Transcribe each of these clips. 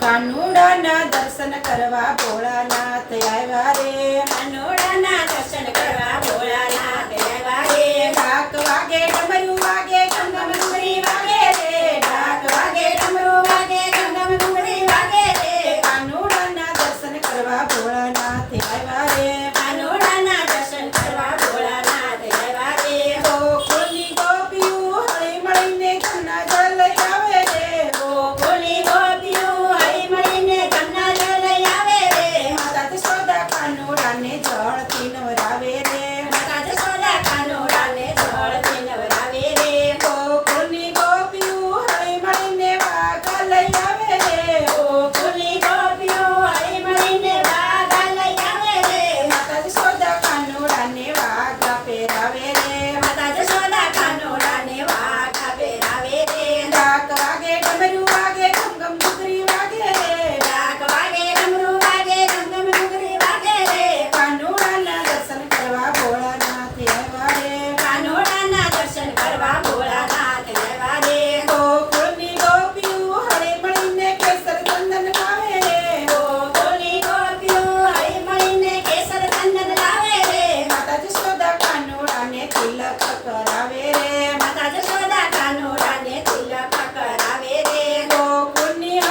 કાનુડાના દર્શન કરવા ભોળાનાથ આવ્યા રે. કાનુડાના દર્શન કરવા ભોળાનાથ આવ્યા રે. ઢાક વાગે ડમરું વાગે ગમ ગમ ડુંગરી વાગે રે. ઢાક વાગે ડમરું વાગે ગમ ગમ ડુંગરી વાગે રે. કાનુડાના દર્શન કરવા ભોળાનાથ આવ્યા રે. કાનુડાના દર્શન કરવા ભોળાનાથ આવ્યા રે. ગોકુળની ગોપીઓ હળી મળીને ઘરના જળ લઈ આવે રે. ગોકુળની ગોપીઓ હળી મળીને ઘરના જળ લઈ આવે રે. માતા જશોદા કાનુડાને જળથી નવરાવે રે. માતા જશોદા કાનુડાને જળથી નવરાવે રે. ગોકુળની ગોપીઓ હળી મળીને વાઘા લઈ આવે રે. ગોકુળની ગોપીઓ હળી મળીને વાઘા લઈ આવે રે. માતા જશોદા કાનુડાને વાઘા પહેરાવે રે. માતા જશોદા કાનુડાને વાઘા પહેરાવે રે. ઢાક વાગે ડમરું વાગે ઘમ ઘમ ડુંગરી વાગે રે. ઢાક વાગે ડમરું વાગે ગમ ગમ ડુંગરી વાગે રે. કાનુડાના દર્શન કરવા ભોળાનાથ આવ્યા રે. કાનુડાના દર્શન કરવા ભોળાનાથ આવ્યા રે. ગોકુળની ગોપીઓ હળી મળીને કેસર ચંદન લાવે રે. ગોકુળની ગોપીઓ હળી મળીને કેસર ચંદન લાવે રે. માતા જશોદા કાનુડાને તિલક કરાવે રે. માતા જશોદા કાનુડાને તિલક કરાવે રે. ગોકુળની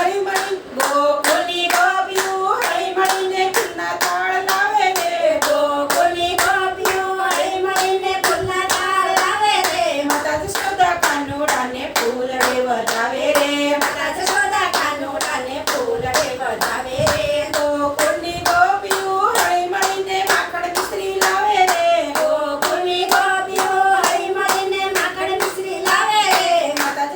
ગોકુળની ગોપીઓ હળી મળીને ફૂલના તાળ લાવે રે. ગોકુળની ગોપીઓ હળી મળીને ફૂલના તાળ લાવે રે. માતા જશોદા કાનુડાને ફૂલડે વધાવે રે. માતા જશોદા કાનુડાને ફૂલડે વધાવે રે. ગોકુળની ગોપીઓ હળી મળીને માખણ મિશ્રી લાવે રે. ગોકુળની ગોપીઓ હળી મળીને માખણ મિશ્રી લાવે રે. માતા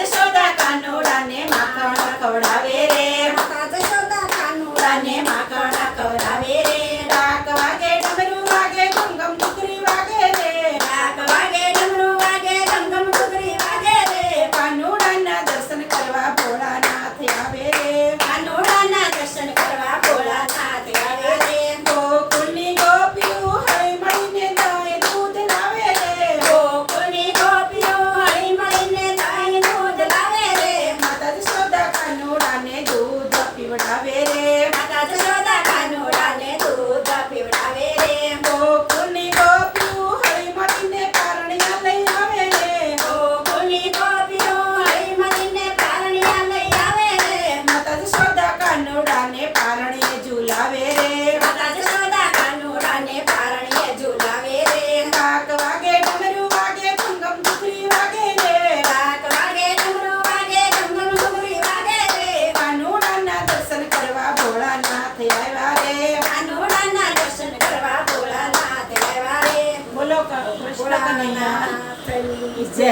જશોદા કાનુડાને માખણ ખવડાવે રે. માતા જશોદા કાનુડાને માખણ ખવડાવે રે. ઢાક વાગે ડમરું વાગે ઘમ ઘમ ડુંગરી વાગે રે. ઢાક વાગે ડમરું વાગે ગમ ગમ ડુંગરી વાગે રે. કાનુડાના દર્શન કરવા ભોળાનાથ આવે રે. કાનુડાના દર્શન કરવા ભોળાનાથ આવે રે. ગોકુળની ગોપીઓ હળી મળીને દહીં દૂધ લાવે રે. ગોકુળની ગોપીઓ હળી મળીને દહીં દૂધ લાવે રે. માતા જશોદા કાનુડાને દૂધ પીવડાવે રે. માતા જશોદા કાનુડાને દૂધ પીવડાવે રે. ગોકુળની ગોપીઓ હળી મળીને પારણિયા લઈ આવે રે. ગોકુળની ગોપીઓ હળી મળીને પારણિયા લઈ આવે રે. માતા જશોદા કાનુડાને પારણીએ ઝુલાવે રે. માતા જશોદા કાનુડાને પારણીએ ઝુલાવે રે. ઢાક વાગે ડમરું વાગે ઘમ ઘમ ડુંગરી વાગે રે. ઢાક વાગે ડમરું વાગે ગમ ગમ ડુંગરી વાગે રે. કાનુડાના દર્શન કરવા ભોળાનાથ આવ્યા રે. કાનુડાના દર્શન કરવા ભોળાનાથ આવ્યા રે. બોલો કૃષ્ણ કનૈયા ભોળાનાથની જય.